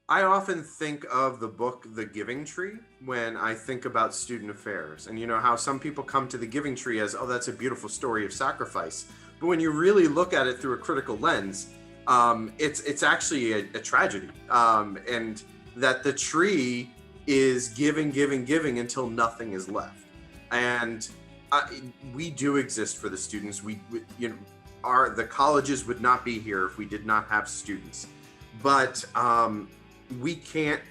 I often think of the book The Giving Tree when I think about student affairs. And you know how some people come to the Giving Tree as, oh, that's a beautiful story of sacrifice. But when you really look at it through a critical lens, it's actually a tragedy. And that the tree is giving, giving, giving until nothing is left. And we do exist for the students. The colleges would not be here if we did not have students. But we can't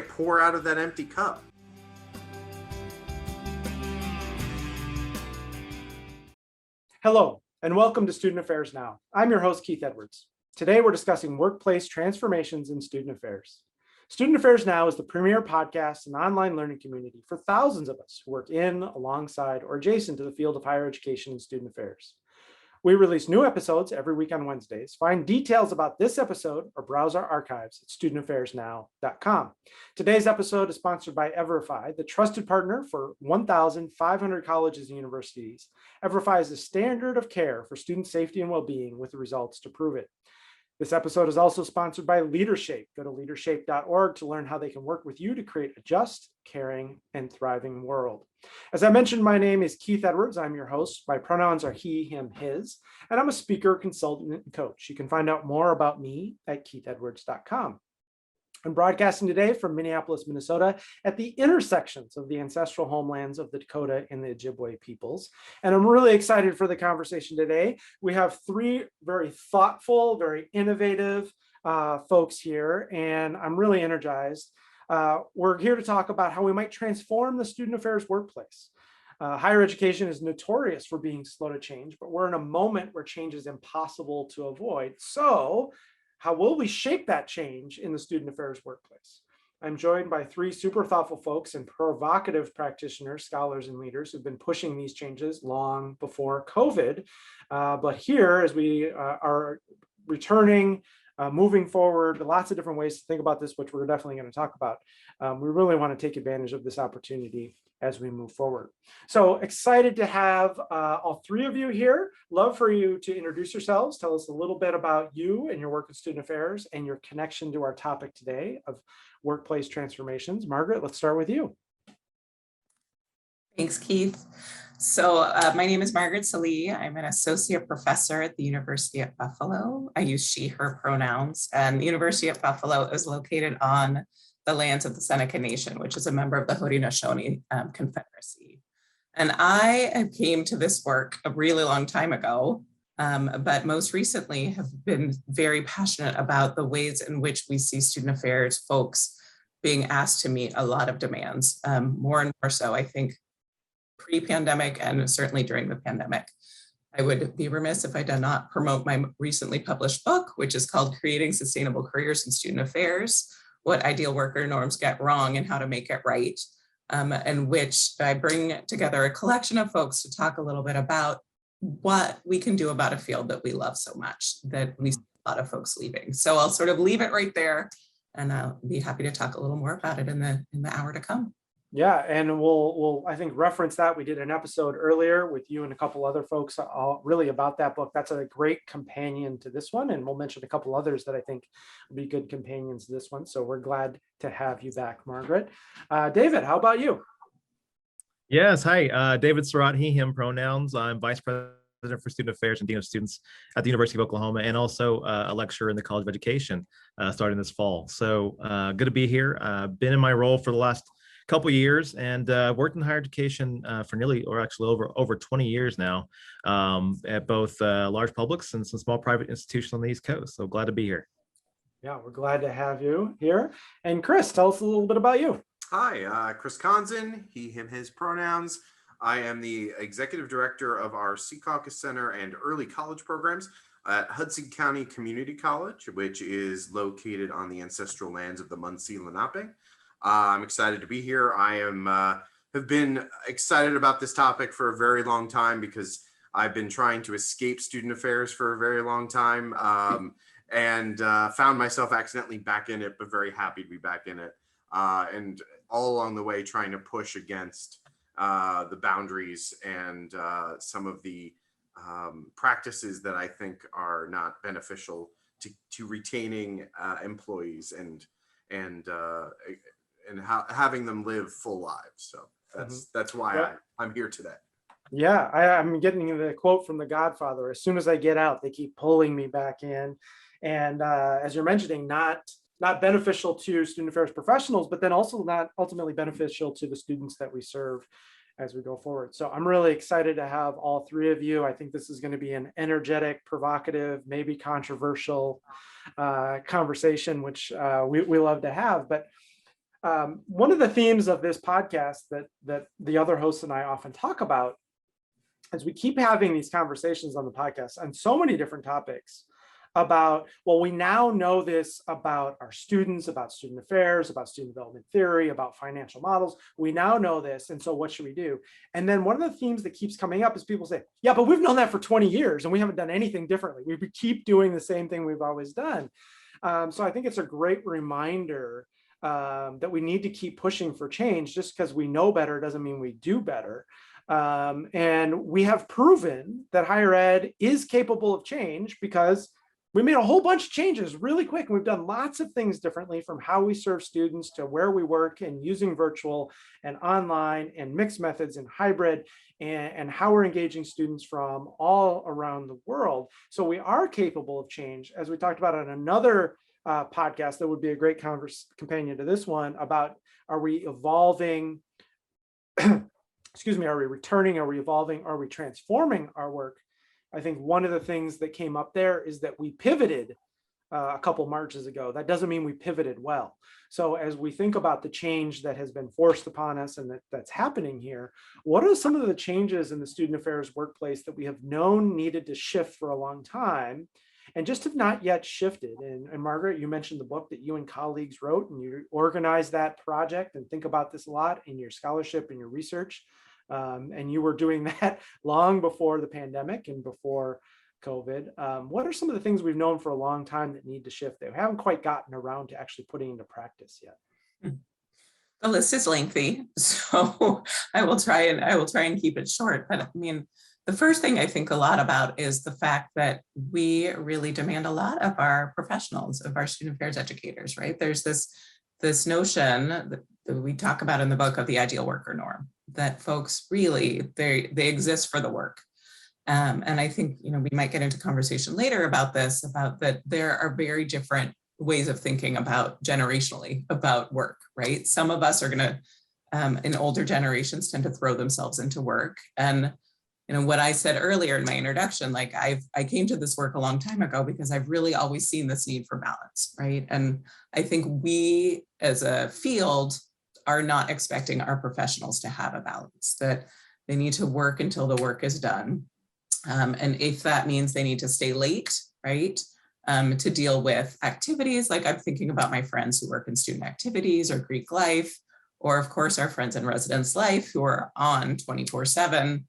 pour out of that empty cup. Hello, and welcome to Student Affairs Now. I'm your host, Keith Edwards. Today, we're discussing workplace transformations in student affairs. Student Affairs Now is the premier podcast and online learning community for thousands of us who work in, alongside, or adjacent to the field of higher education and student affairs. We release new episodes every week on Wednesdays. Find details about this episode or browse our archives at studentaffairsnow.com. Today's episode is sponsored by Everify, the trusted partner for 1,500 colleges and universities. Everify is the standard of care for student safety and well-being with the results to prove it. This episode is also sponsored by LeaderShape. Go to leadershape.org to learn how they can work with you to create a just, caring, and thriving world. As I mentioned, my name is Keith Edwards. I'm your host. My pronouns are he, him, his, and I'm a speaker, consultant, and coach. You can find out more about me at keithedwards.com. I'm broadcasting today from Minneapolis, Minnesota, at the intersections of the ancestral homelands of the Dakota and the Ojibwe peoples. And I'm really excited for the conversation today. We have three very thoughtful, very innovative folks here, and I'm really energized. We're here to talk about how we might transform the student affairs workplace. Higher education is notorious for being slow to change, but we're in a moment where change is impossible to avoid. So, how will we shape that change in the student affairs workplace? I'm joined by three super thoughtful folks and provocative practitioners, scholars, and leaders who've been pushing these changes long before COVID. But here, as we are returning, moving forward, lots of different ways to think about this, which we're definitely going to talk about. We really want to take advantage of this opportunity as we move forward. So excited to have all three of you here. Love for you to introduce yourselves. Tell us a little bit about you and your work in student affairs and your connection to our topic today of workplace transformations. Margaret, let's start with you. Thanks, Keith. So my name is Margaret Sallee. I'm an associate professor at the University of Buffalo. I use she, her pronouns, and the University of Buffalo is located on the lands of the Seneca Nation, which is a member of the Haudenosaunee Confederacy. And I came to this work a really long time ago, but most recently have been very passionate about the ways in which we see student affairs folks being asked to meet a lot of demands, more and more so, I think, pre-pandemic and certainly during the pandemic. I would be remiss if I did not promote my recently published book, which is called Creating Sustainable Careers in Student Affairs: What Ideal Worker Norms Get Wrong and How to Make It Right, in which I bring together a collection of folks to talk a little bit about what we can do about a field that we love so much, that we see a lot of folks leaving. So I'll sort of leave it right there, and I'll be happy to talk a little more about it in the hour to come. Yeah, and we'll I think reference that. We did an episode earlier with you and a couple other folks all really about that book. That's a great companion to this one, and we'll mention a couple others that I think will be good companions to this one. So we're glad to have you back, Margaret. David, how about you? Yes, hi, David Surratt, he, him pronouns. I'm Vice President for Student Affairs and Dean of Students at the University of Oklahoma, and also a lecturer in the College of Education starting this fall. So good to be here. Been in my role for the last couple of years, and worked in higher education for nearly, or actually over 20 years now, at both large publics and some small private institutions on the East Coast. So glad to be here. Yeah, we're glad to have you here. And Chris, tell us a little bit about you. Hi, Chris Conzen, he, him, his pronouns. I am the executive director of our Sea Caucus Center and Early College programs at Hudson County Community College, which is located on the ancestral lands of the Munsee Lenape. I'm excited to be here. I have been excited about this topic for a very long time because I've been trying to escape student affairs for a very long time, and found myself accidentally back in it, but very happy to be back in it. And all along the way, trying to push against the boundaries and some of the practices that I think are not beneficial to retaining employees and having them live full lives. So that's why I'm here today. Yeah, I'm getting the quote from The Godfather. As soon as I get out, they keep pulling me back in. And as you're mentioning, not beneficial to student affairs professionals, but then also not ultimately beneficial to the students that we serve as we go forward. So I'm really excited to have all three of you. I think this is going to be an energetic, provocative, maybe controversial conversation, which we love to have. But one of the themes of this podcast that the other hosts and I often talk about as we keep having these conversations on the podcast on so many different topics about, well, we now know this about our students, about student affairs, about student development theory, about financial models. We now know this. And so what should we do? And then one of the themes that keeps coming up is people say, yeah, but we've known that for 20 years and we haven't done anything differently. We keep doing the same thing we've always done. So I think it's a great reminder that we need to keep pushing for change. Just because we know better doesn't mean we do better. And we have proven that higher ed is capable of change because we made a whole bunch of changes really quick. And we've done lots of things differently, from how we serve students to where we work and using virtual and online and mixed methods and hybrid, and how we're engaging students from all around the world. So we are capable of change, as we talked about on another podcast that would be a great companion to this one, about, are we evolving? Excuse me, are we returning? Are we evolving? Are we transforming our work? I think one of the things that came up there is that we pivoted a couple marches ago. That doesn't mean we pivoted well. So as we think about the change that has been forced upon us and that's happening here, what are some of the changes in the student affairs workplace that we have known needed to shift for a long time and just have not yet shifted? And Margaret, you mentioned the book that you and colleagues wrote, and you organized that project and think about this a lot in your scholarship and your research. And you were doing that long before the pandemic and before COVID. What are some of the things we've known for a long time that need to shift that we haven't quite gotten around to actually putting into practice yet? The list is lengthy, so I will try and keep it short. But I mean, the first thing I think a lot about is the fact that we really demand a lot of our professionals, of our student affairs educators, right? There's this notion that we talk about in the book of the ideal worker norm, that folks really, they exist for the work. And I think, we might get into conversation later about this, about that there are very different ways of thinking about generationally about work, right? Some of us are going to, in older generations, tend to throw themselves into work. And what I said earlier in my introduction, like I came to this work a long time ago because I've really always seen this need for balance, right? And I think we as a field are not expecting our professionals to have a balance, that they need to work until the work is done. And if that means they need to stay late, right, to deal with activities, like I'm thinking about my friends who work in student activities or Greek life, or of course our friends in residence life who are on 24/7.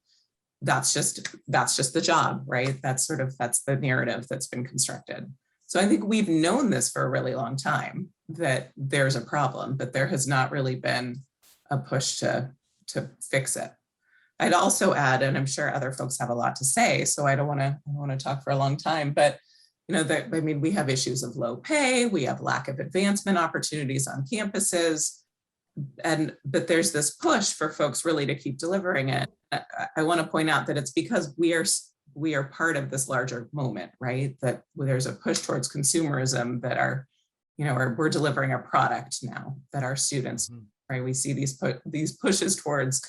That's just the job, right? That's the narrative that's been constructed. So I think we've known this for a really long time, that there's a problem, but there has not really been a push to fix it. I'd also add, and I'm sure other folks have a lot to say, so I don't want to talk for a long time, but we have issues of low pay, we have lack of advancement opportunities on campuses, but there's this push for folks really to keep delivering it. I want to point out that it's because we are part of this larger moment, right? That there's a push towards consumerism, that we're delivering a product now, that our students, right? We see these pushes towards,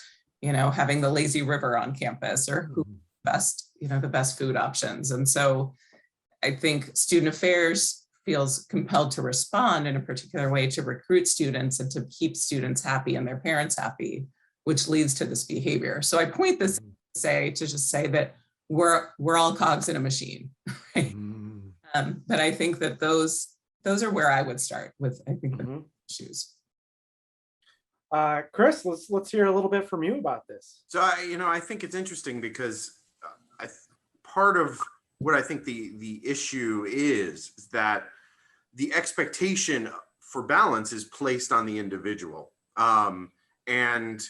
having the lazy river on campus, or who the best food options. And so I think student affairs feels compelled to respond in a particular way to recruit students and to keep students happy and their parents happy, which leads to this behavior. So I point this to just say that we're all cogs in a machine, right? But I think that those are where I would start with, I think, the issues. Chris, let's hear a little bit from you about this. So I think it's interesting because part of what I think the issue is that the expectation for balance is placed on the individual. And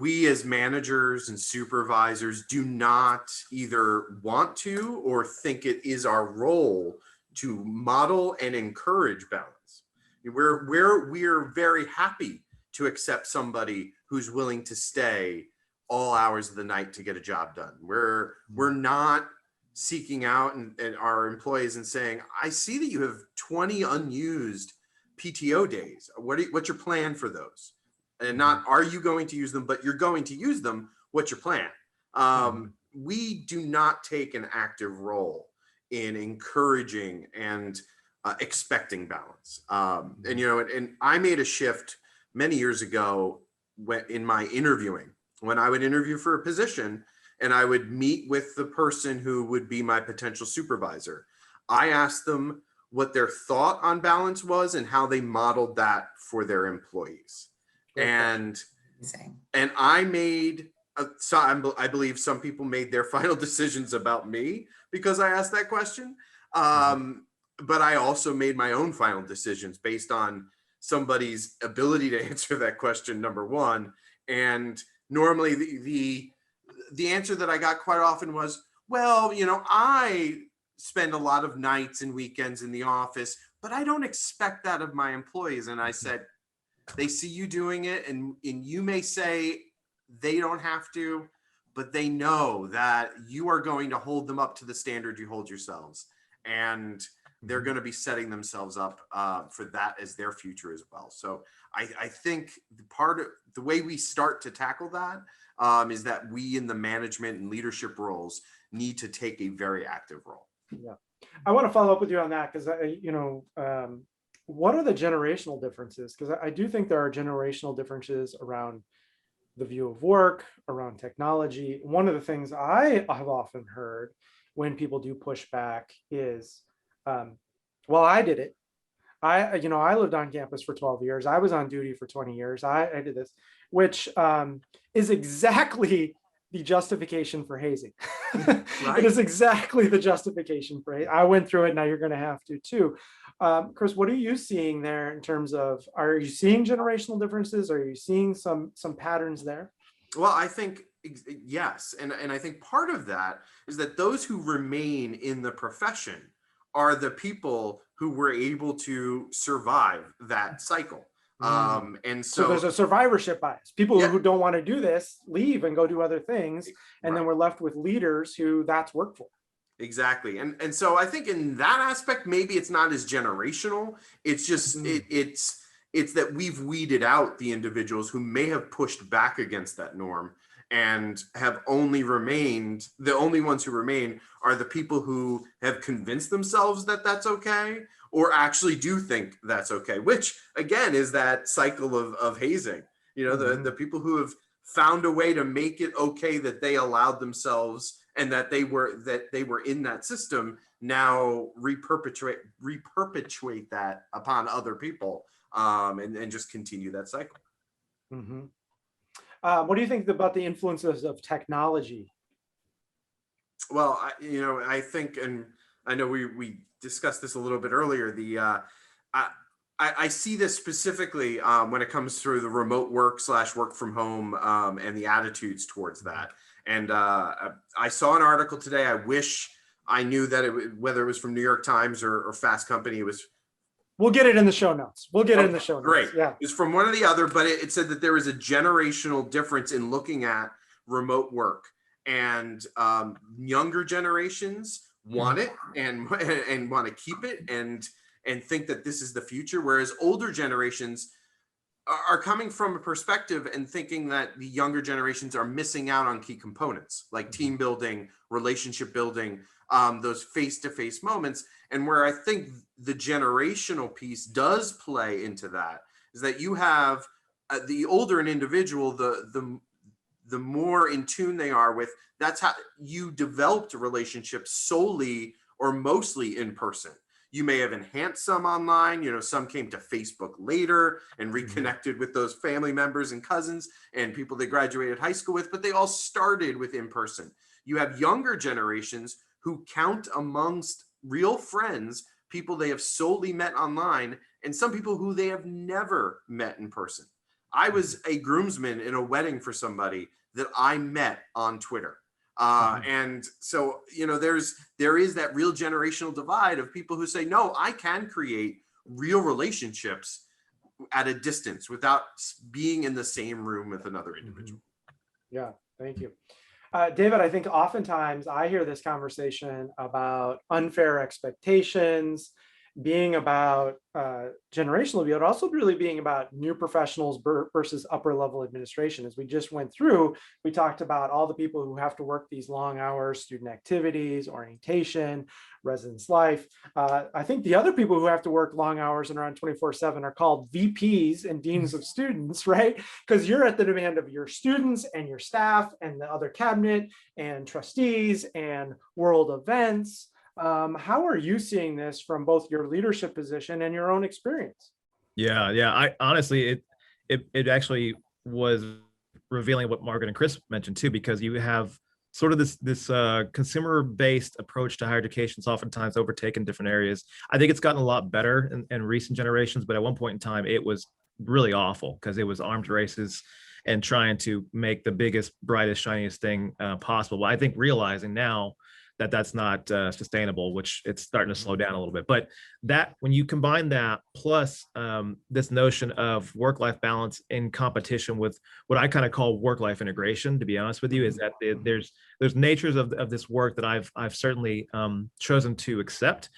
we as managers and supervisors do not either want to or think it is our role to model and encourage balance. We're very happy to accept somebody who's willing to stay all hours of the night to get a job done. We're not seeking out and our employees and saying, I see that you have 20 unused PTO days. What's your plan for those? And not, are you going to use them, but you're going to use them. What's your plan? We do not take an active role in encouraging and expecting balance. And I made a shift many years ago in my interviewing, when I would interview for a position and I would meet with the person who would be my potential supervisor. I asked them what their thought on balance was and how they modeled that for their employees. And I made, I believe some people made their final decisions about me because I asked that question. But I also made my own final decisions based on somebody's ability to answer that question, number one. And normally the answer that I got quite often was, well, I spend a lot of nights and weekends in the office, but I don't expect that of my employees. And I said, they see you doing it, and you may say they don't have to, but they know that you are going to hold them up to the standard you hold yourselves. And they're going to be setting themselves up for that as their future as well. So I think part of the way we start to tackle that is that we in the management and leadership roles need to take a very active role. Yeah, I want to follow up with you on that because what are the generational differences? Because I do think there are generational differences around the view of work, around technology. One of the things I have often heard when people do push back is, well, I did it. I lived on campus for 12 years. I was on duty for 20 years. I did this, which is exactly the justification for hazing. Right. It is exactly the justification for it. I went through it. Now you're going to have to too. Chris, what are you seeing there in terms of, are you seeing generational differences? Are you seeing some patterns there? Well, I think yes. And I think part of that is that those who remain in the profession are the people who were able to survive that cycle. And so there's a survivorship bias. People who don't want to do this leave and go do other things. And then we're left with leaders who that's work for. Exactly. And so I think in that aspect, maybe it's not as generational. It's just, it's that we've weeded out the individuals who may have pushed back against that norm and have only remained, the only ones who remain are the people who have convinced themselves that that's okay, or actually do think that's okay, which again is that cycle of hazing. The people who have found a way to make it okay that they allowed themselves and that they were in that system now reperpetuate that upon other people, and just continue that cycle. What do you think about the influences of technology? Well, I think, and I know we discussed this a little bit earlier, I see this specifically when it comes through the remote work / work from home and the attitudes towards that. And I saw an article today. I wish I knew that whether it was from New York Times or Fast Company. We'll get it in the show notes. We'll get it in the show notes. Great. Yeah. It's from one or the other, but it said that there was a generational difference in looking at remote work, and younger generations want it and want to keep it and think that this is the future, whereas older generations are coming from a perspective and thinking that the younger generations are missing out on key components like team building, relationship building, those face-to-face moments. And where I think the generational piece does play into that is that you have the older an individual, the more in tune they are with, that's how you developed a relationship solely or mostly in person. You may have enhanced some online, some came to Facebook later and reconnected with those family members and cousins and people they graduated high school with, but they all started with in person. You have younger generations who count amongst real friends, people they have solely met online, and some people who they have never met in person. I was a groomsman in a wedding for somebody that I met on Twitter. And so, there is that real generational divide of people who say, no, I can create real relationships at a distance without being in the same room with another individual. Yeah, thank you. David, I think oftentimes I hear this conversation about unfair expectations, being about generational, but also really being about new professionals versus upper level administration. As we just went through, we talked about all the people who have to work these long hours, student activities, orientation, residence life. I think the other people who have to work long hours and around 24/7 are called VPs and deans of students, right? Because you're at the demand of your students and your staff and the other cabinet and trustees and world events. How are you seeing this from both your leadership position and your own experience? Yeah. I honestly, it actually was revealing what Margaret and Chris mentioned too, because you have sort of this consumer-based approach to higher education is oftentimes overtaken different areas. I think it's gotten a lot better in recent generations, but at one point in time, it was really awful because it was arms races and trying to make the biggest, brightest, shiniest thing possible. But I think realizing now that that's not sustainable, which it's starting to slow down a little bit. But that when you combine that plus this notion of work-life balance in competition with what I kind of call work-life integration, to be honest with you, is that there's natures of this work that I've certainly chosen to accept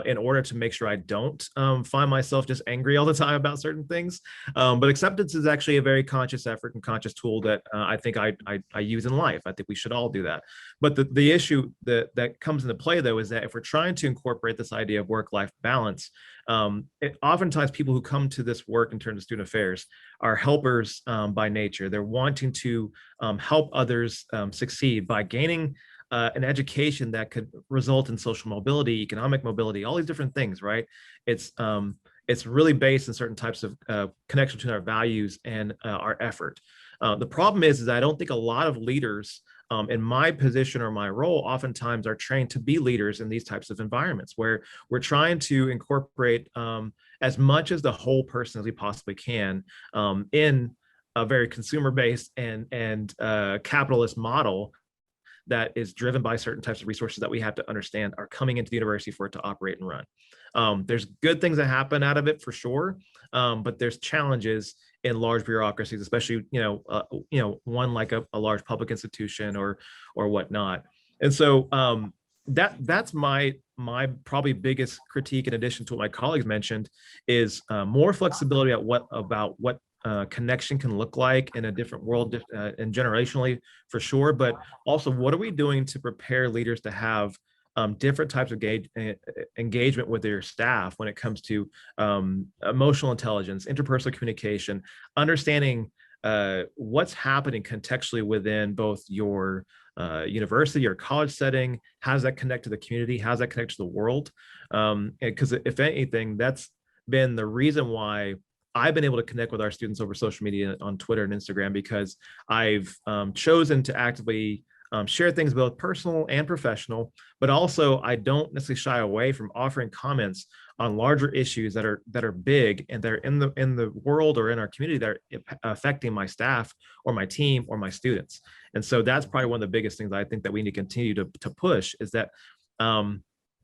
in order to make sure I don't find myself just angry all the time about certain things. But acceptance is actually a very conscious effort and conscious tool that I think I use in life. I think we should all do that. But the issue that comes into play, though, is that if we're trying to incorporate this idea of work-life balance, oftentimes people who come to this work in terms of student affairs are helpers by nature. They're wanting to help others succeed by gaining an education that could result in social mobility, economic mobility, all these different things, right? It's really based in certain types of connection between our values and our effort. The problem is I don't think a lot of leaders in my position or my role oftentimes are trained to be leaders in these types of environments where we're trying to incorporate as much as the whole person as we possibly can in a very consumer-based and capitalist model that is driven by certain types of resources that we have to understand are coming into the university for it to operate and run. There's good things that happen out of it for sure, but there's challenges in large bureaucracies, especially one like a large public institution or whatnot. And so that's my probably biggest critique, in addition to what my colleagues mentioned, is more flexibility about what connection can look like in a different world and generationally for sure, but also what are we doing to prepare leaders to have different types of engagement with their staff when it comes to emotional intelligence, interpersonal communication, understanding what's happening contextually within both your university or college setting. How does that connect to the community? How does that connect to the world? Because if anything, that's been the reason why I've been able to connect with our students over social media on Twitter and Instagram, because I've chosen to actively share things both personal and professional, but also I don't necessarily shy away from offering comments on larger issues that are big and that are in the world or in our community that are affecting my staff or my team or my students. And so that's probably one of the biggest things I think that we need to continue to push, is that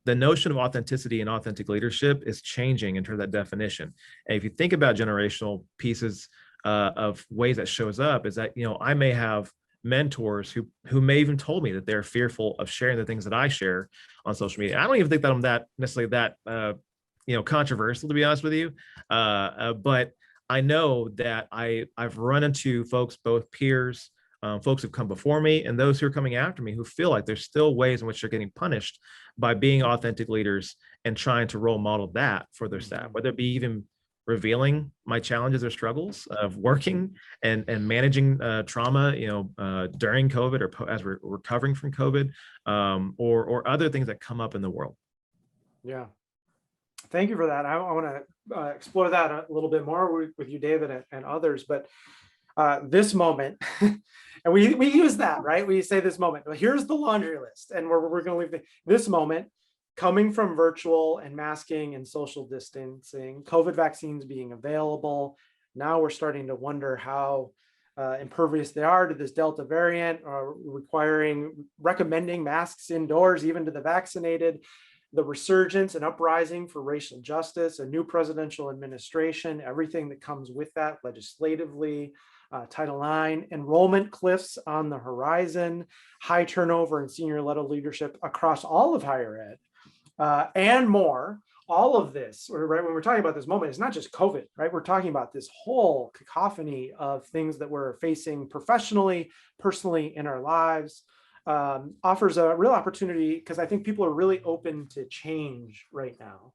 the notion of authenticity and authentic leadership is changing in terms of that definition. And if you think about generational pieces of ways that shows up, is that, I may have mentors who may even told me that they're fearful of sharing the things that I share on social media. I don't even think that I'm that necessarily that controversial, to be honest with you. But I know that I've run into folks, both peers, folks who've come before me and those who are coming after me, who feel like there's still ways in which they're getting punished by being authentic leaders and trying to role model that for their staff, whether it be even revealing my challenges or struggles of working and managing trauma, during COVID or as we're recovering from COVID, or other things that come up in the world. Yeah. Thank you for that. I want to explore that a little bit more with you, David, and others. But this moment, and we use that, right? We say this moment. Well, here's the laundry list, and we're going to leave this moment coming from virtual and masking and social distancing, COVID vaccines being available. Now we're starting to wonder how impervious they are to this Delta variant, or recommending masks indoors, even to the vaccinated. the resurgence and uprising for racial justice, a new presidential administration, everything that comes with that legislatively, Title IX, enrollment cliffs on the horizon, high turnover and senior level leadership across all of higher ed, and more. All of this, right, when we're talking about this moment, it's not just COVID, right? We're talking about this whole cacophony of things that we're facing professionally, personally in our lives. Offers a real opportunity because I think people are really open to change right now.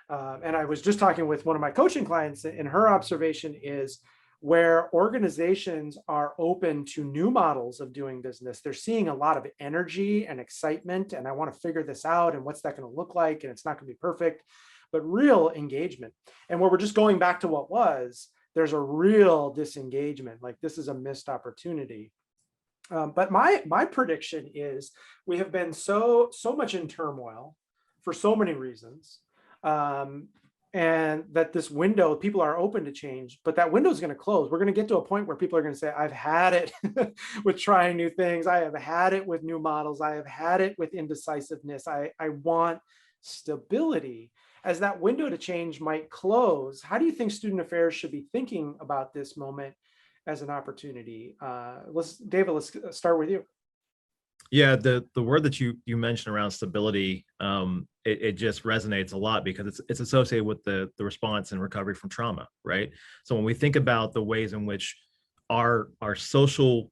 And I was just talking with one of my coaching clients, and her observation is where organizations are open to new models of doing business, they're seeing a lot of energy and excitement, and I want to figure this out, and what's that going to look like, and it's not going to be perfect, but real engagement. And where we're just going back to what was, there's a real disengagement, like this is a missed opportunity. But my prediction is we have been so much in turmoil for so many reasons, and that this window, people are open to change, but that window is going to close. We're going to get to a point where people are going to say, I've had it with trying new things. I have had it with new models. I have had it with indecisiveness. I want stability. As that window to change might close, how do you think student affairs should be thinking about this moment as an opportunity? David, let's start with you. Yeah, the word that you mentioned around stability, it just resonates a lot because it's associated with the response and recovery from trauma, right? So when we think about the ways in which our social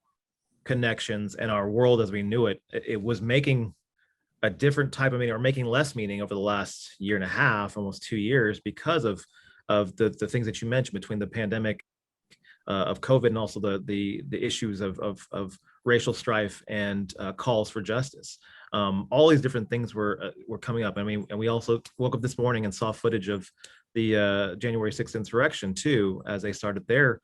connections and our world as we knew it, it was making a different type of meaning or making less meaning over the last year and a half, almost 2 years, because of the things that you mentioned between the pandemic of COVID and also the issues of racial strife and calls for justice. All these different things were coming up. I mean, and we also woke up this morning and saw footage of the January 6th insurrection too, as they started their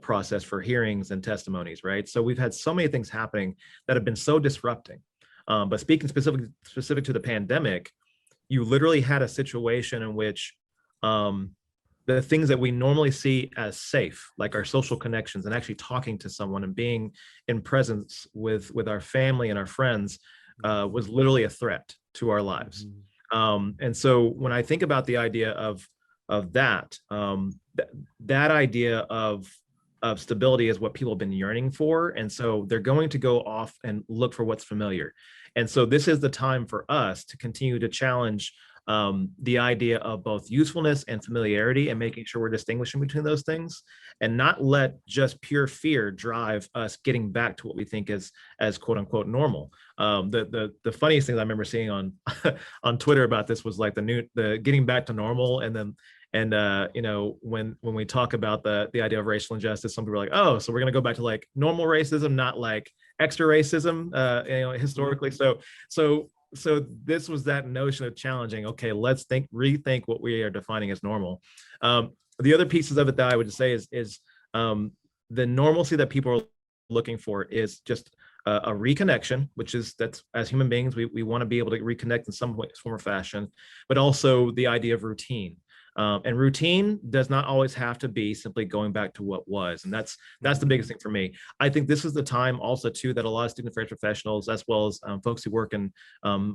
process for hearings and testimonies, right? So we've had so many things happening that have been so disrupting. But speaking specific to the pandemic, you literally had a situation in which the things that we normally see as safe, like our social connections and actually talking to someone and being in presence with our family and our friends, was literally a threat to our lives. And so when I think about the idea of that, that idea of stability is what people have been yearning for. And so they're going to go off and look for what's familiar. And so this is the time for us to continue to challenge the idea of both usefulness and familiarity, and making sure we're distinguishing between those things, and not let just pure fear drive us getting back to what we think is as quote unquote normal. The funniest thing I remember seeing on on Twitter about this was like the getting back to normal, and then you know, when we talk about the idea of racial injustice, some people are like, oh, so we're going to go back to like normal racism, not like extra racism, you know, historically. So this was that notion of challenging, okay, let's rethink what we are defining as normal. The other pieces of it that I would say is the normalcy that people are looking for is just a reconnection, that's as human beings, we want to be able to reconnect in some way, form or fashion, but also the idea of routine. And routine does not always have to be simply going back to what was. And that's the biggest thing for me. I think this is the time also too that a lot of student affairs professionals, as well as folks who work in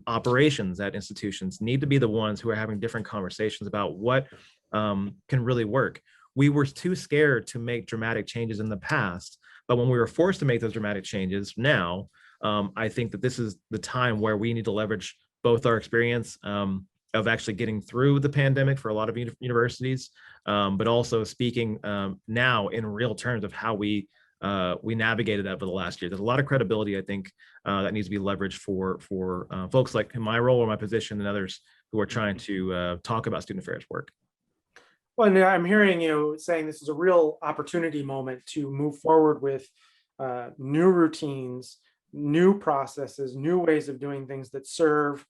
operations at institutions, need to be the ones who are having different conversations about what can really work. We were too scared to make dramatic changes in the past, but when we were forced to make those dramatic changes now, I think that this is the time where we need to leverage both our experience of actually getting through the pandemic for a lot of universities, but also speaking now in real terms of how we navigated that over the last year. There's a lot of credibility, I think, that needs to be leveraged for folks like in my role or my position and others who are trying to talk about student affairs work. Well, and I'm hearing you saying this is a real opportunity moment to move forward with new routines, new processes, new ways of doing things that serve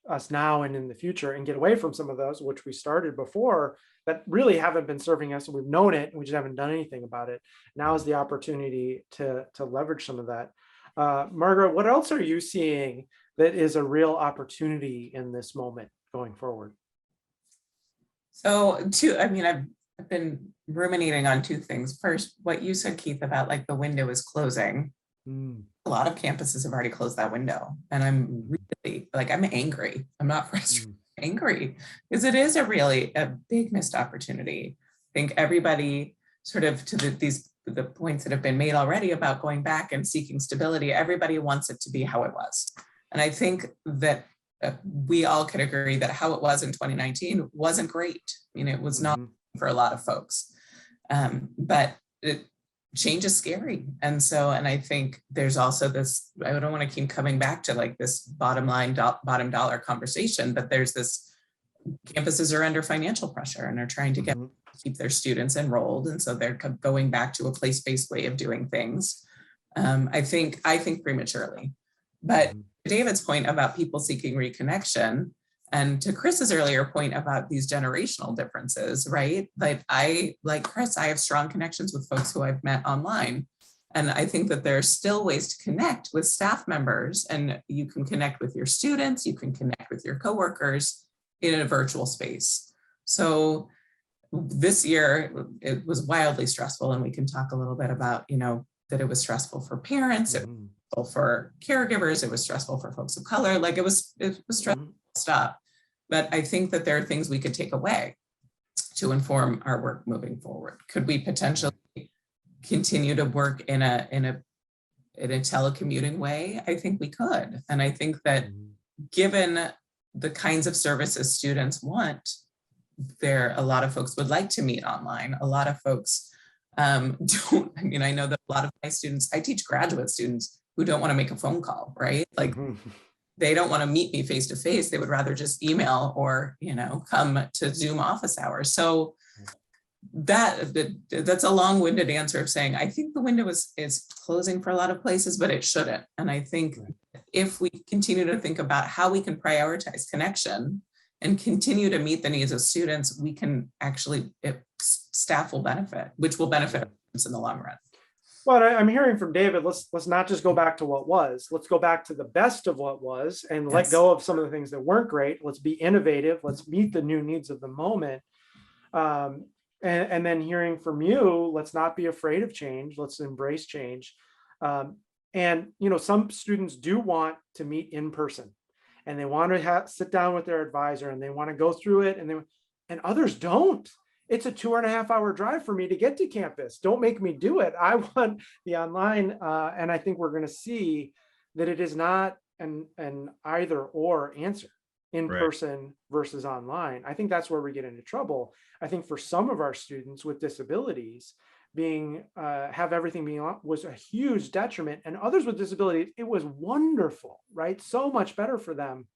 us now and in the future, and get away from some of those which we started before that really haven't been serving us, and we've known it and we just haven't done anything about it. Now is the opportunity to leverage some of that. Margaret, what else are you seeing that is a real opportunity in this moment going forward? So I've been ruminating on two things. First, what you said, Keith, about like the window is closing. Mm, A lot of campuses have already closed that window. And I'm really I'm angry. I'm not frustrated, mm, angry because it is a big missed opportunity. I think everybody sort of to the points that have been made already about going back and seeking stability, everybody wants it to be how it was. And I think that we all can agree that how it was in 2019 wasn't great. I mean, it was not for a lot of folks. But change is scary. And I think there's also this, I don't want to keep coming back to like this bottom bottom dollar conversation, but there's this, campuses are under financial pressure and are trying to keep their students enrolled. And so they're going back to a place-based way of doing things. I think prematurely, but David's point about people seeking reconnection, and to Chris's earlier point about these generational differences, right? Like Chris, I have strong connections with folks who I've met online. And I think that there are still ways to connect with staff members, and you can connect with your students, you can connect with your coworkers in a virtual space. So this year, it was wildly stressful, and we can talk a little bit about, that it was stressful for parents, it was stressful for caregivers, it was stressful for folks of color, like it was stressful stuff. But I think that there are things we could take away to inform our work moving forward. Could we potentially continue to work in a telecommuting way? I think we could. And I think that given the kinds of services students want, a lot of folks would like to meet online. A lot of folks don't. I mean, I know that a lot of my students, I teach graduate students who don't want to make a phone call, right? Like they don't want to meet me face to face. They would rather just email or, come to Zoom office hours. So that's a long-winded answer of saying, I think the window is closing for a lot of places, but it shouldn't. And I think if we continue to think about how we can prioritize connection and continue to meet the needs of students, we can actually, staff will benefit, which will benefit us in the long run. Well, I'm hearing from David, let's not just go back to what was, let's go back to the best of what was and let go of some of the things that weren't great. Let's be innovative. Let's meet the new needs of the moment. And then hearing from you, let's not be afraid of change. Let's embrace change. And, some students do want to meet in person, and they want to sit down with their advisor, and they want to go through it, and others don't. It's a 2.5-hour drive for me to get to campus. Don't make me do it. I want the online, and I think we're going to see that it is not an either or answer, in person versus online. I think that's where we get into trouble. I think for some of our students with disabilities, have everything being on was a huge detriment, and others with disabilities, it was wonderful, right? So much better for them.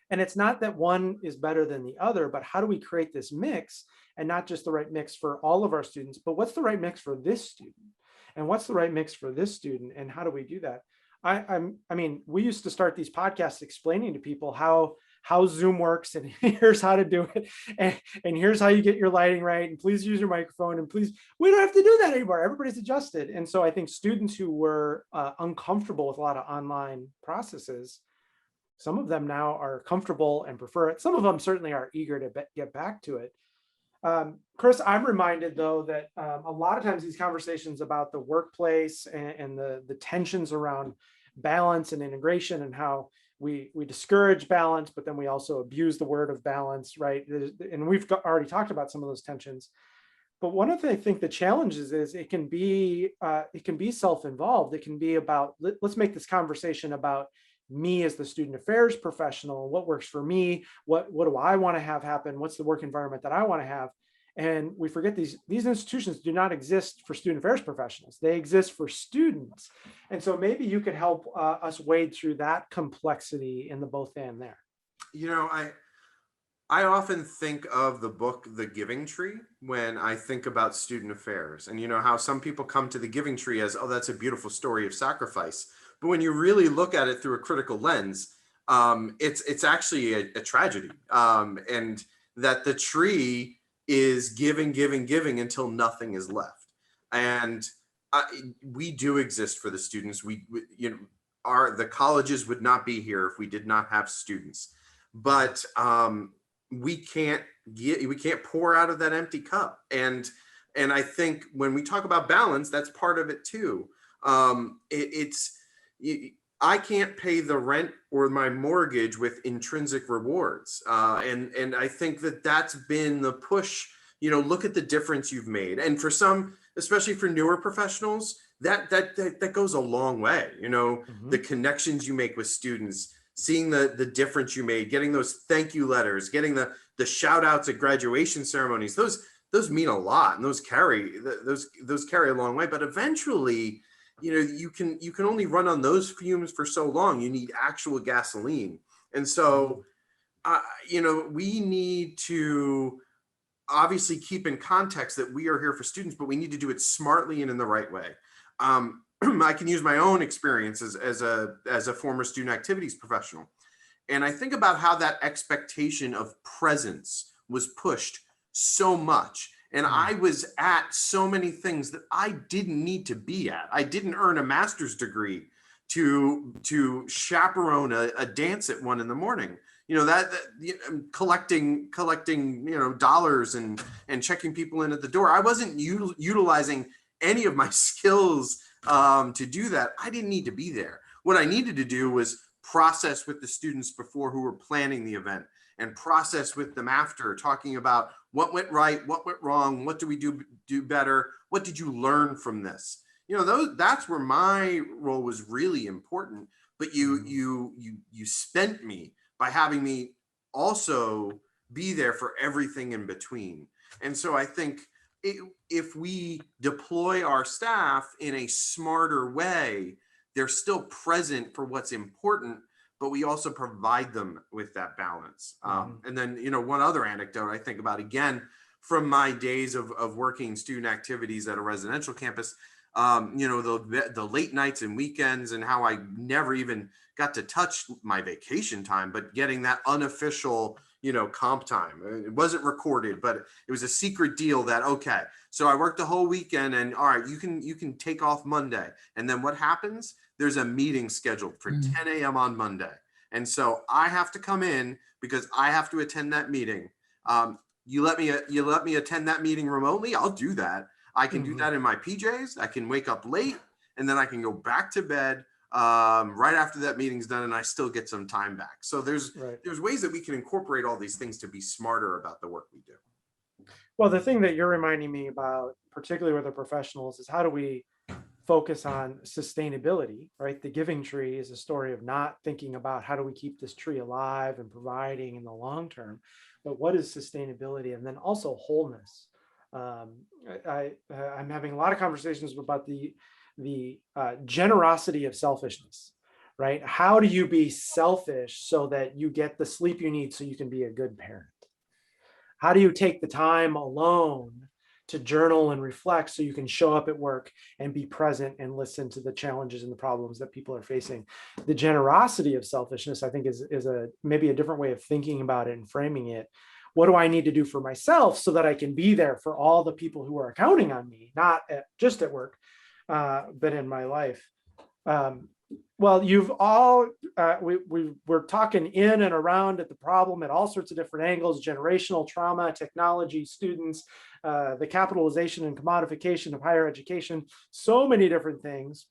And it's not that one is better than the other, but how do we create this mix, and not just the right mix for all of our students, but what's the right mix for this student, and what's the right mix for this student, and how do we do that? I mean, we used to start these podcasts explaining to people how Zoom works, and here's how to do it, and here's how you get your lighting right, and please use your microphone, and please, we don't have to do that anymore. Everybody's adjusted. And so I think students who were uncomfortable with a lot of online processes, some of them now are comfortable and prefer it. Some of them certainly are eager to get back to it. Chris, I'm reminded though that a lot of times these conversations about the workplace and the tensions around balance and integration, and how we discourage balance, but then we also abuse the word of balance, right? And we've already talked about some of those tensions. But one of I think the challenges is it can be self-involved. It can be about, let's make this conversation about me as the student affairs professional, what works for me, what do I want to have happen, what's the work environment that I want to have. And we forget these institutions do not exist for student affairs professionals. They exist for students. And so maybe you could help us wade through that complexity in the both and there. I often think of the book, The Giving Tree, when I think about student affairs, and how some people come to the Giving Tree as, oh, that's a beautiful story of sacrifice. But when you really look at it through a critical lens, it's actually a tragedy, and that the tree is giving until nothing is left. And we do exist for the students. The colleges would not be here if we did not have students. But we can't pour out of that empty cup. And I think when we talk about balance, that's part of it too. I can't pay the rent or my mortgage with intrinsic rewards. And I think that that's been the push, look at the difference you've made. And for some, especially for newer professionals, that goes a long way. The connections you make with students, seeing the difference you made, getting those thank you letters, getting the shout outs at graduation ceremonies, those mean a lot, and those carry a long way. But eventually, you can only run on those fumes for so long. You need actual gasoline. And so we need to obviously keep in context that we are here for students, but we need to do it smartly and in the right way. I can use my own experience as a former student activities professional. And I think about how that expectation of presence was pushed so much. And I was at so many things that I didn't need to be at. I didn't earn a master's degree to chaperone a dance at 1 a.m. Collecting dollars and checking people in at the door. I wasn't utilizing any of my skills to do that. I didn't need to be there. What I needed to do was process with the students before who were planning the event, and process with them after, talking about what went right, what went wrong, what do we do better, what did you learn from this? That's where my role was really important. But you spent me by having me also be there for everything in between. And so I think if we deploy our staff in a smarter way, they're still present for what's important, but we also provide them with that balance. And then, one other anecdote I think about, again, from my days of working student activities at a residential campus, the late nights and weekends, and how I never even got to touch my vacation time, but getting that unofficial, comp time. It wasn't recorded, but it was a secret deal that, okay, so I worked the whole weekend, and all right, you can take off Monday. And then what happens? There's a meeting scheduled for 10 a.m. on Monday. And so I have to come in because I have to attend that meeting. You let me attend that meeting remotely, I'll do that. I can do that in my PJs. I can wake up late, and then I can go back to bed right after that meeting's done, and I still get some time back. So there's ways that we can incorporate all these things to be smarter about the work we do. Well, the thing that you're reminding me about, particularly with the professionals, is how do we focus on sustainability, right? The giving tree is a story of not thinking about how do we keep this tree alive and providing in the long term, but what is sustainability? And then also wholeness. I'm having a lot of conversations about the generosity of selfishness, right? How do you be selfish so that you get the sleep you need so you can be a good parent? How do you take the time alone to journal and reflect so you can show up at work and be present and listen to the challenges and the problems that people are facing? The generosity of selfishness, I think, is maybe a different way of thinking about it and framing it. What do I need to do for myself so that I can be there for all the people who are counting on me, not just at work, but in my life? Well, you've all, we're talking in and around at the problem at all sorts of different angles: generational trauma, technology, students, the capitalization and commodification of higher education, so many different things.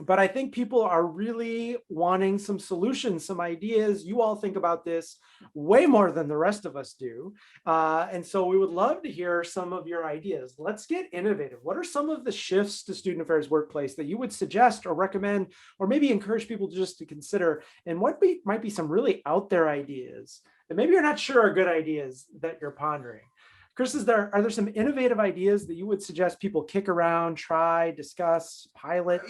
But I think people are really wanting some solutions, some ideas. You all think about this way more than the rest of us do. And so we would love to hear some of your ideas. Let's get innovative. What are some of the shifts to student affairs workplace that you would suggest or recommend, or maybe encourage people to consider? And what might be some really out there ideas that maybe you're not sure are good ideas that you're pondering? Chris, are there some innovative ideas that you would suggest people kick around, try, discuss, pilot?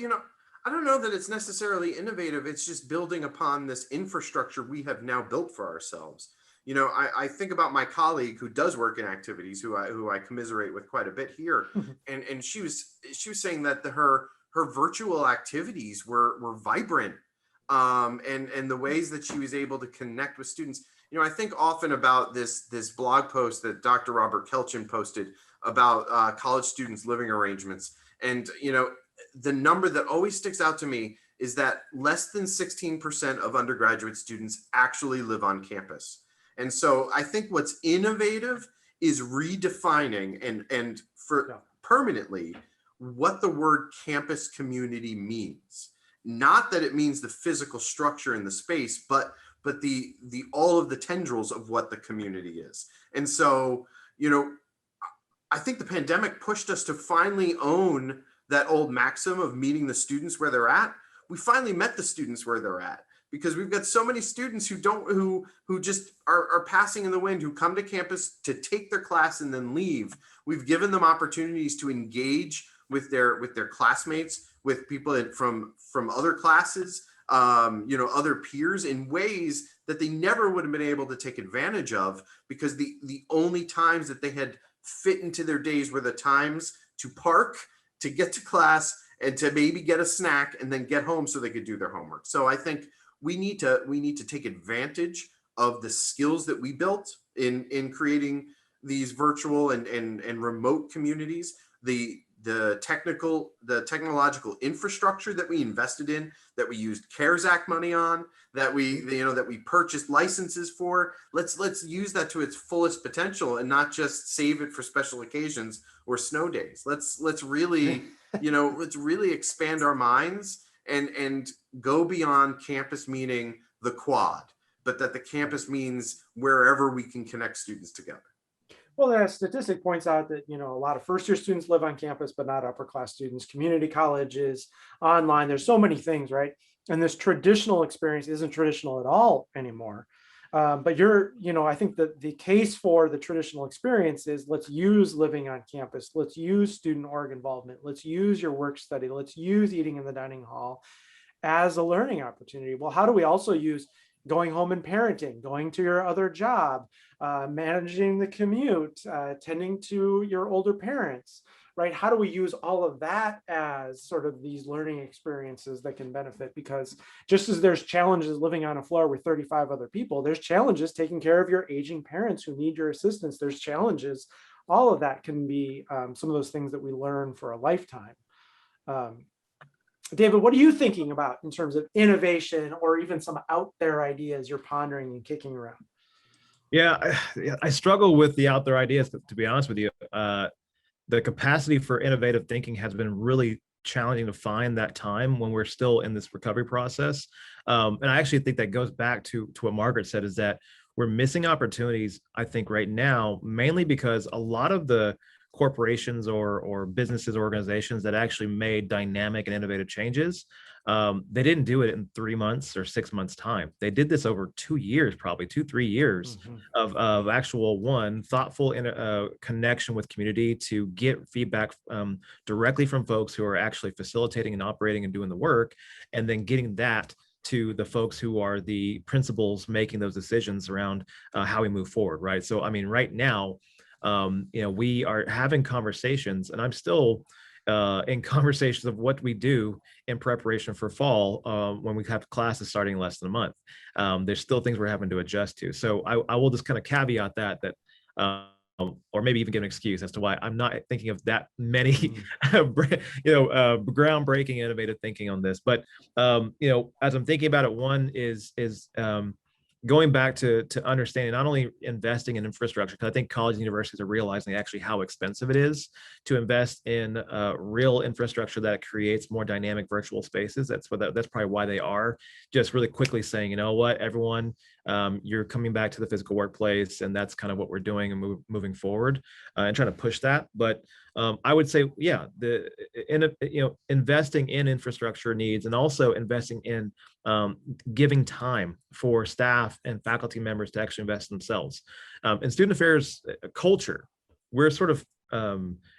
I don't know that it's necessarily innovative. It's just building upon this infrastructure we have now built for ourselves. I think about my colleague who does work in activities, who I commiserate with quite a bit here, and she was saying that her virtual activities were vibrant, and the ways that she was able to connect with students. I think often about this blog post that Dr. Robert Kelchin posted about college students' living arrangements, and the number that always sticks out to me is that less than 16% of undergraduate students actually live on campus. And so I think what's innovative is redefining and permanently what the word campus community means. Not that it means the physical structure in the space, but the all of the tendrils of what the community is. And so, you know, I think the pandemic pushed us to finally own that old maxim of meeting the students where they're at. We finally met the students where they're at, because we've got so many students who just are passing in the wind, who come to campus to take their class and then leave. We've given them opportunities to engage with their classmates, with people from other classes, other peers, in ways that they never would have been able to take advantage of, because the only times that they had fit into their days were the times to park, to get to class, and to maybe get a snack and then get home so they could do their homework. So I think we need to take advantage of the skills that we built in creating these virtual and remote communities, the technological infrastructure that we invested in, that we used CARES Act money on, that we purchased licenses for. Let's use that to its fullest potential, and not just save it for special occasions or snow days. Let's really let's really expand our minds and go beyond campus meaning the quad, but that the campus means wherever we can connect students together. Well, that statistic points out that, a lot of first-year students live on campus, but not upper-class students. Community colleges, online, there's so many things, right? And this traditional experience isn't traditional at all anymore. But I think that the case for the traditional experience is, let's use living on campus. Let's use student org involvement. Let's use your work study. Let's use eating in the dining hall as a learning opportunity. Well, how do we also use going home and parenting, going to your other job, managing the commute, tending to your older parents, right? How do we use all of that as sort of these learning experiences that can benefit? Because just as there's challenges living on a floor with 35 other people, there's challenges taking care of your aging parents who need your assistance. There's challenges. All of that can be some of those things that we learn for a lifetime. David, what are you thinking about in terms of innovation, or even some out there ideas you're pondering and kicking around? Yeah, I struggle with the out there ideas, to be honest with you. The capacity for innovative thinking has been really challenging to find that time when we're still in this recovery process. And I actually think that goes back to what Margaret said, is that we're missing opportunities, I think, right now, mainly because a lot of the corporations or businesses, organizations that actually made dynamic and innovative changes, they didn't do it in 3 months or 6 months time. They did this over 2 years, probably 2-3 years of actual thoughtful connection with community, to get feedback directly from folks who are actually facilitating and operating and doing the work, and then getting that to the folks who are the principals making those decisions around how we move forward, right? So, I mean, right now, we are having conversations, and I'm still in conversations of what we do in preparation for fall, when we have classes starting in less than a month. There's still things we're having to adjust to. So I will just kind of caveat that or maybe even give an excuse as to why I'm not thinking of that many, groundbreaking, innovative thinking on this. But as I'm thinking about it, one is going back to understanding not only investing in infrastructure, because I think colleges and universities are realizing actually how expensive it is to invest in real infrastructure that creates more dynamic virtual spaces. That's probably why they are just really quickly saying, you know what, everyone, you're coming back to the physical workplace, and that's kind of what we're doing and moving forward, and trying to push that. But I would say, investing in infrastructure needs, and also investing in giving time for staff and faculty members to actually invest in themselves. In student affairs culture, we're sort of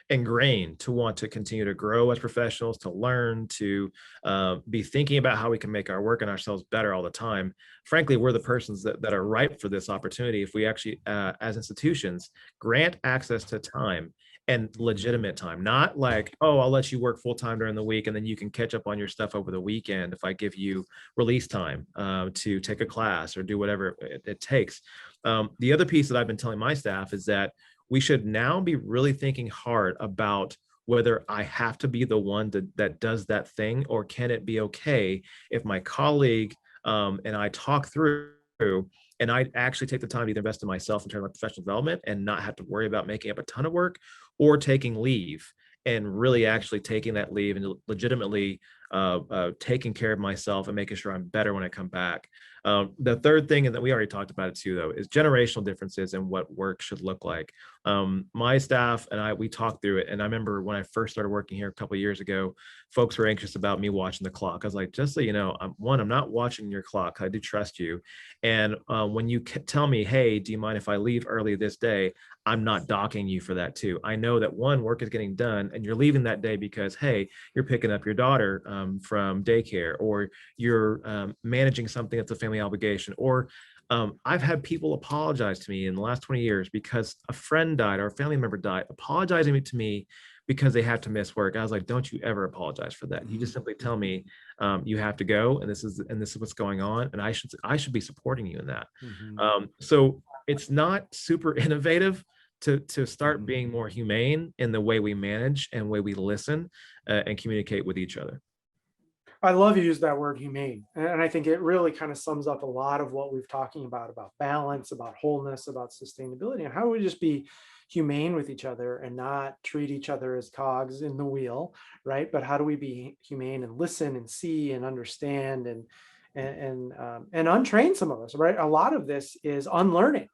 ingrained to want to continue to grow as professionals, to learn, to be thinking about how we can make our work and ourselves better all the time. Frankly, we're the persons that are ripe for this opportunity if we actually, as institutions, grant access to time, and legitimate time, not like, oh, I'll let you work full time during the week and then you can catch up on your stuff over the weekend if I give you release time to take a class or do whatever it takes. The other piece that I've been telling my staff is that we should now be really thinking hard about whether I have to be the one that does that thing, or can it be okay if my colleague and I talk through, and I actually take the time to either invest in myself in terms of professional development and not have to worry about making up a ton of work, or taking leave and really actually taking that leave and legitimately taking care of myself and making sure I'm better when I come back. The third thing, and that we already talked about it too, though, is generational differences in what work should look like. My staff and we talked through it. And I remember when I first started working here a couple of years ago, folks were anxious about me watching the clock. I was like, just so you know, I'm not watching your clock. I do trust you. And when you tell me, hey, do you mind if I leave early this day? I'm not docking you for that too. I know that one, work is getting done and you're leaving that day because, hey, you're picking up your daughter from daycare, or you're managing something that's a family obligation, or I've had people apologize to me in the last 20 years because a friend died or a family member died, apologizing to me because they had to miss work. I was like, don't you ever apologize for that. You just simply tell me you have to go, and this is what's going on, and I should be supporting you in that. So it's not super innovative to start being more humane in the way we manage and way we listen and communicate with each other. I love you use that word humane. And I think it really kind of sums up a lot of what we've talking about balance, about wholeness, about sustainability, and how we just be humane with each other and not treat each other as cogs in the wheel, right? But how do we be humane and listen and see and understand and untrain some of us, right? A lot of this is unlearning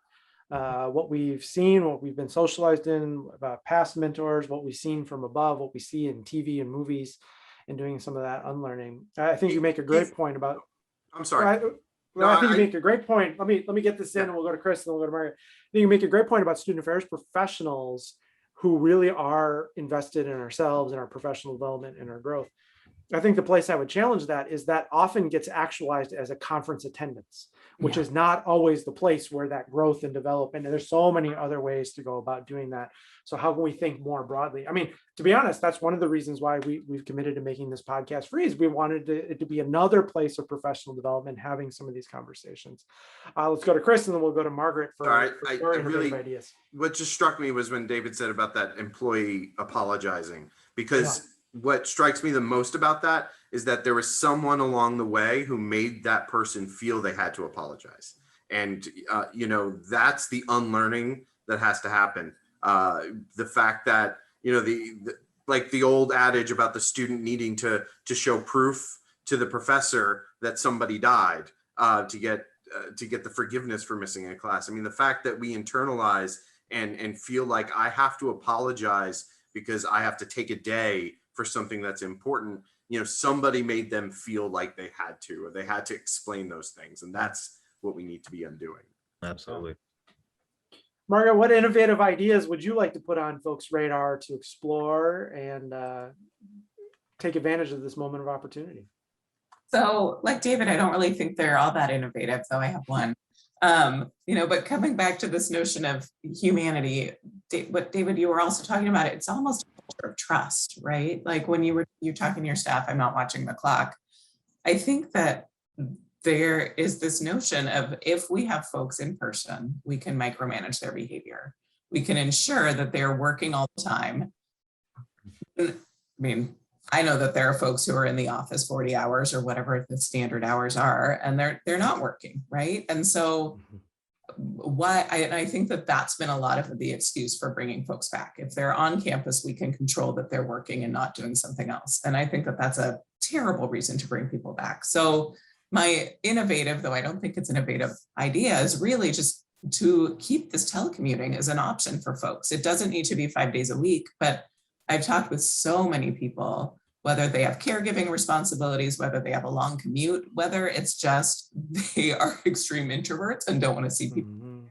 what we've seen, what we've been socialized in, about past mentors, what we've seen from above, what we see in TV and movies, and doing some of that unlearning. I think you make a great point about. I'm sorry. I think you make a great point. Let me get this in, and we'll go to Chris, and then we'll go to Margaret. I think you make a great point about student affairs professionals who really are invested in ourselves and our professional development and our growth. I think the place I would challenge that is that often gets actualized as a conference attendance, which is not always the place where that growth and development, and there's so many other ways to go about doing that. So how can we think more broadly? I mean, to be honest, that's one of the reasons why we've committed to making this podcast free, is we wanted it to be another place of professional development, having some of these conversations. Let's go to Chris, and then we'll go to Margaret for innovative ideas. What just struck me was when David said about that employee apologizing, because what strikes me the most about that is that there was someone along the way who made that person feel they had to apologize. And, that's the unlearning that has to happen. The fact that, the old adage about the student needing to show proof to the professor that somebody died to get the forgiveness for missing a class. I mean, the fact that we internalize and feel like I have to apologize because I have to take a day for something that's important, somebody made them feel like they had to, or they had to explain those things. And that's what we need to be undoing. Absolutely. Margaret, what innovative ideas would you like to put on folks' radar to explore and take advantage of this moment of opportunity? So like David, I don't really think they're all that innovative, though I have one. But coming back to this notion of humanity, what David, you were also talking about, it's almost a culture of trust, right? Like when you're talking to your staff, I'm not watching the clock. I think that there is this notion of, if we have folks in person, we can micromanage their behavior. We can ensure that they're working all the time. I mean, I know that there are folks who are in the office 40 hours or whatever the standard hours are, and they're not working, right? And so I think that that's been a lot of the excuse for bringing folks back. If they're on campus, we can control that they're working and not doing something else. And I think that that's a terrible reason to bring people back. So my innovative, though I don't think it's innovative idea, is really just to keep this telecommuting as an option for folks. It doesn't need to be 5 days a week, but I've talked with so many people, whether they have caregiving responsibilities, whether they have a long commute, whether it's just they are extreme introverts and don't want to see people,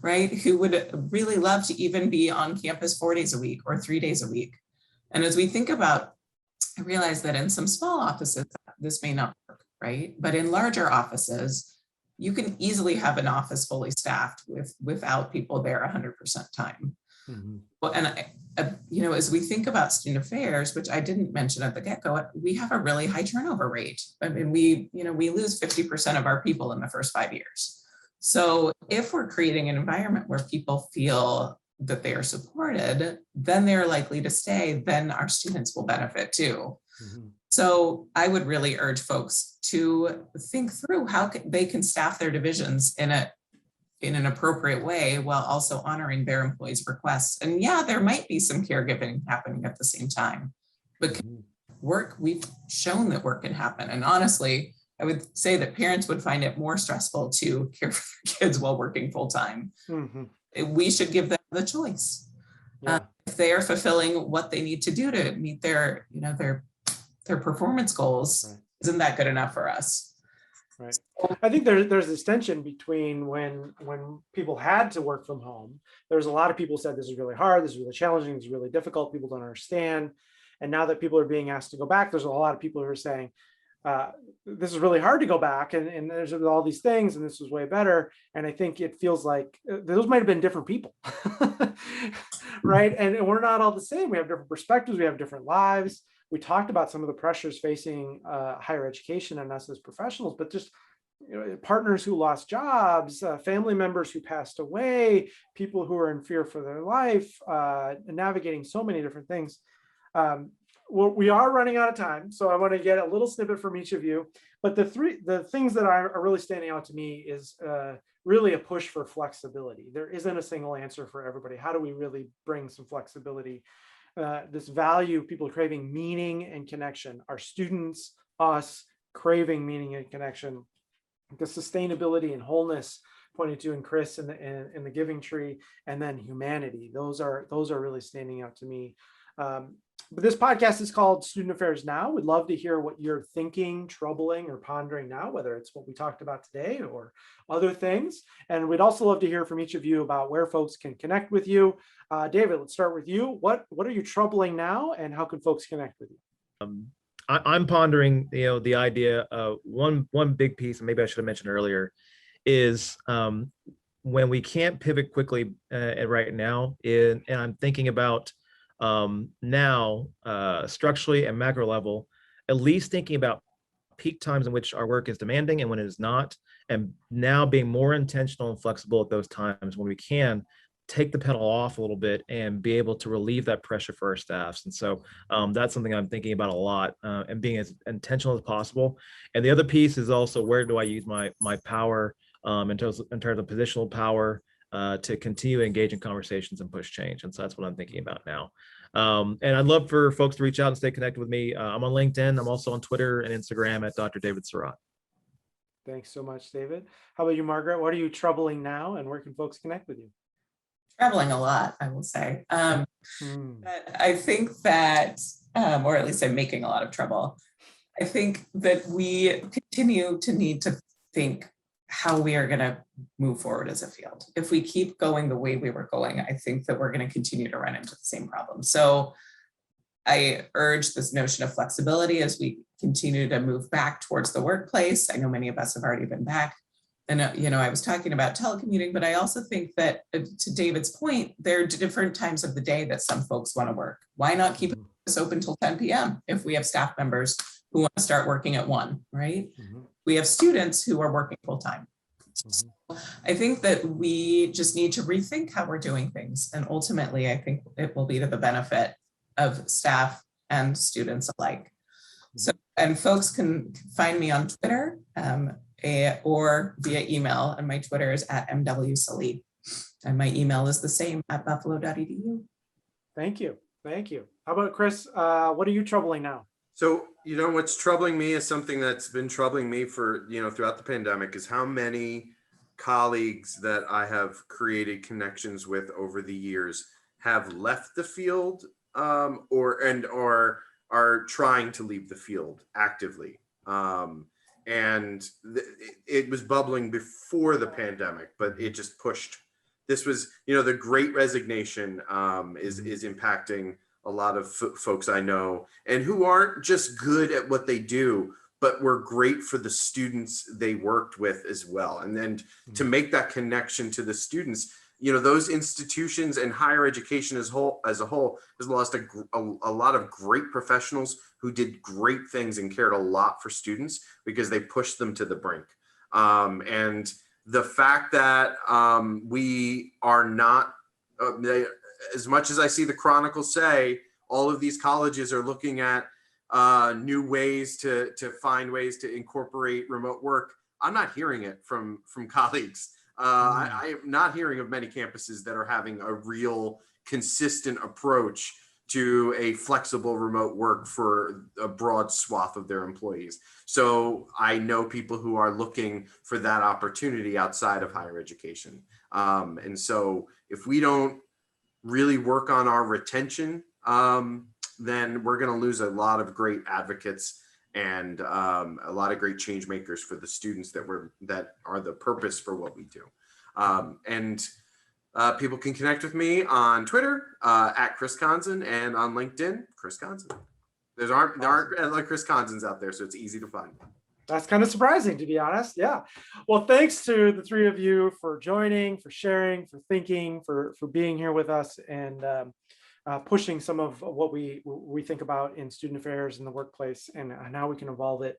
right? Who would really love to even be on campus 4 days a week or 3 days a week. And as we think about, I realize that in some small offices, this may not work, right? But in larger offices, you can easily have an office fully staffed without people there 100% time. Well, and as we think about student affairs, which I didn't mention at the get-go, we have a really high turnover rate. I mean, we lose 50% of our people in the first 5 years. So if we're creating an environment where people feel that they are supported, then they're likely to stay, then our students will benefit too. So I would really urge folks to think through how they can staff their divisions in a in an appropriate way while also honoring their employees' requests. And yeah, there might be some caregiving happening at the same time, but work, we've shown that work can happen. And honestly, I would say that parents would find it more stressful to care for their kids while working full time. We should give them the choice. Yeah. If they are fulfilling what they need to do to meet their, their performance goals, Right. isn't that good enough for us? Right. I think there's this tension between when people had to work from home. There's a lot of people who said this is really hard, this is really challenging, this is really difficult, people don't understand. And now that people are being asked to go back, there's a lot of people who are saying, this is really hard to go back, and there's all these things, and this was way better. And I think it feels like those might have been different people, right? And we're not all the same. We have different perspectives, we have different lives. We talked about some of the pressures facing higher education and us as professionals, but just partners who lost jobs, family members who passed away, people who are in fear for their life, navigating so many different things. We are running out of time, so I want to get a little snippet from each of you. But the things that are really standing out to me is really a push for flexibility. There isn't a single answer for everybody. How do we really bring some flexibility? This value, people craving meaning and connection, our students, us craving meaning and connection, the sustainability and wholeness pointed to in Chris in the Giving Tree, and then humanity. Those are really standing out to me. But this podcast is called Student Affairs Now. We'd love to hear what you're thinking, troubling, or pondering now, whether it's what we talked about today or other things. And we'd also love to hear from each of you about where folks can connect with you. David, let's start with you. What are you troubling now, and how can folks connect with you? I'm pondering, the idea of one big piece, and maybe I should have mentioned earlier, is when we can't pivot quickly right now, and I'm thinking about now structurally and macro level, at least thinking about peak times in which our work is demanding and when it is not, and now being more intentional and flexible at those times when we can take the pedal off a little bit and be able to relieve that pressure for our staffs. And so that's something I'm thinking about a lot, and being as intentional as possible. And the other piece is also, where do I use my power in terms of positional power to continue to engage in conversations and push change. And so that's what I'm thinking about now. And I'd love for folks to reach out and stay connected with me. I'm on LinkedIn. I'm also on Twitter and Instagram at Dr. David Surratt. Thanks so much, David. How about you, Margaret? What are you troubling now, and where can folks connect with you? Traveling a lot, I will say. But I think that, or at least I'm making a lot of trouble. I think that we continue to need to think how we are going to move forward as a field. If we keep going the way we were going, I think that we're going to continue to run into the same problem. So I urge this notion of flexibility as we continue to move back towards the workplace. I know many of us have already been back. And, I was talking about telecommuting, but I also think that, to David's point, there are different times of the day that some folks want to work. Why not keep this open till 10 p.m. if we have staff members who want to start working at 1, right? We have students who are working full time. So I think that we just need to rethink how we're doing things. And ultimately, I think it will be to the benefit of staff and students alike. So, and folks can find me on Twitter or via email. And my Twitter is at MW And my email is the same, at buffalo.edu. Thank you. Thank you. How about Chris? What are you troubling now? So, what's troubling me is something that's been troubling me for, throughout the pandemic, is how many colleagues that I have created connections with over the years have left the field or are trying to leave the field actively. It was bubbling before the pandemic, but it just pushed. This was, the Great Resignation is impacting a lot of folks I know, and who aren't just good at what they do, but were great for the students they worked with as well. And then to make that connection to the students, those institutions and higher education as a whole has lost a lot of great professionals who did great things and cared a lot for students because they pushed them to the brink. And the fact that we are not, as much as I see the Chronicle say, all of these colleges are looking at new ways to find ways to incorporate remote work. I'm not hearing it from colleagues. I am not hearing of many campuses that are having a real consistent approach to a flexible remote work for a broad swath of their employees. So I know people who are looking for that opportunity outside of higher education. And so if we don't really work on our retention, then we're going to lose a lot of great advocates and a lot of great change makers for the students that are the purpose for what we do. People can connect with me on Twitter at Chris Conzen and on LinkedIn, Chris Conzen. There aren't like Chris Conzens out there, so it's easy to find. That's kind of surprising, to be honest. Yeah. Well, thanks to the three of you for joining, for sharing, for thinking, for being here with us, and pushing some of what we think about in student affairs in the workplace and how we can evolve it.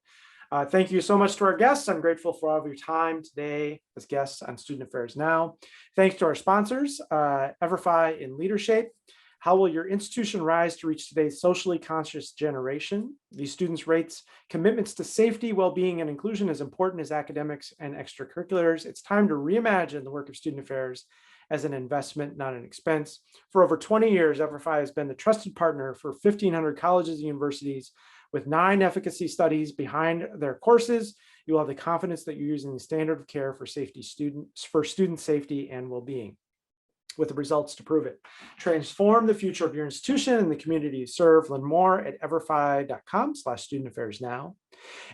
Thank you so much to our guests. I'm grateful for all of your time today as guests on Student Affairs Now. Thanks to our sponsors, EverFi and Leadership. How will your institution rise to reach today's socially conscious generation? These students' rates commitments to safety, well-being, and inclusion as important as academics and extracurriculars. It's time to reimagine the work of student affairs as an investment, not an expense. For over 20 years, EverFi has been the trusted partner for 1,500 colleges and universities with 9 efficacy studies behind their courses. You will have the confidence that you're using the standard of care for student safety and well-being, with the results to prove it. Transform the future of your institution and the community you serve. Learn more at everfi.com/studentaffairsnow.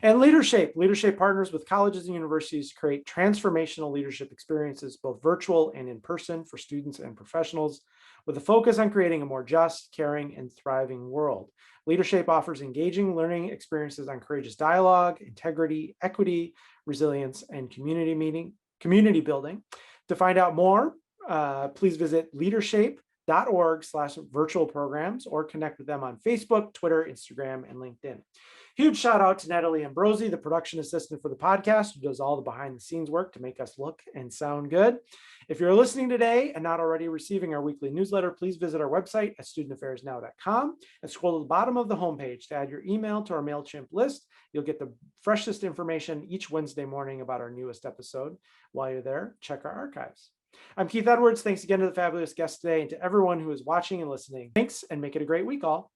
And Leadership partners with colleges and universities to create transformational leadership experiences, both virtual and in person, for students and professionals, with a focus on creating a more just, caring, and thriving world. Leadership offers engaging learning experiences on courageous dialogue, integrity, equity, resilience, and community building. To find out more, please visit leadership.org/virtual programs or connect with them on Facebook, Twitter, Instagram, and LinkedIn. Huge shout out to Natalie Ambrosi, the production assistant for the podcast, who does all the behind the scenes work to make us look and sound good. If you're listening today and not already receiving our weekly newsletter, please visit our website at studentaffairsnow.com and scroll to the bottom of the homepage to add your email to our MailChimp list. You'll get the freshest information each Wednesday morning about our newest episode. While you're there, check our archives. I'm Keith Edwards. Thanks again to the fabulous guests today and to everyone who is watching and listening. Thanks, and make it a great week, all.